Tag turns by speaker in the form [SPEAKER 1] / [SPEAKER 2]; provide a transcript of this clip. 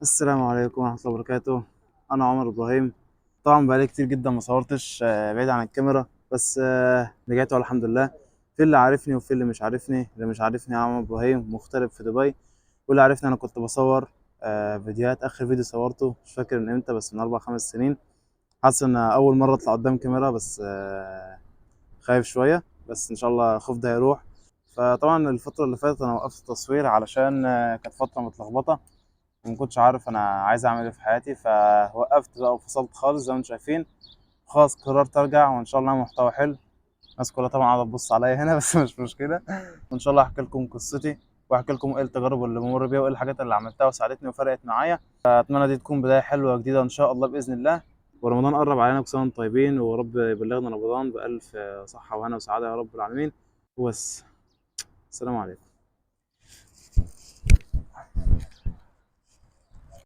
[SPEAKER 1] السلام عليكم ورحمة الله وبركاته. أنا عمر إبراهيم. طبعا بقالي كتير جدا ما صورتش بعيد عن الكاميرا، بس رجعت الحمد لله. في اللي عارفني وفي اللي مش عارفني. اللي مش عارفني أنا عمر إبراهيم مغترب في دبي، واللي عارفني أنا كنت بصور فيديوهات. آخر فيديو صورته مش فاكر من إمتى، بس من 4 5 سنين. حاسس إن أول مرة أطلع قدام كاميرا، بس خايف شوية، بس إن شاء الله الخوف ده هيروح. فطبعا الفترة اللي فاتت أنا وقفت التصوير علشان كانت فترة متلخبطة، وما كنتش عارف انا عايز اعمل ايه في حياتي، فوقفت بقى وفصلت خالص زي ما انتم شايفين. خلاص قررت ارجع، وان شاء الله نعمل محتوى حلو. الناس كلها طبعا قاعده تبص عليا هنا بس مش مشكله. وان شاء الله احكي لكم قصتي، واحكي لكم ايه التجارب اللي بمر بيها، وايه الحاجات اللي عملتها وساعدتني وفرقت معايا. اتمنى دي تكون بدايه حلوه جديده ان شاء الله باذن الله. ورمضان قرب علينا، كل سنه وانتم طيبين، ورب يبلغنا رمضان بالف صحه وهنا وسعاده يا رب العالمين. وبس. السلام عليكم.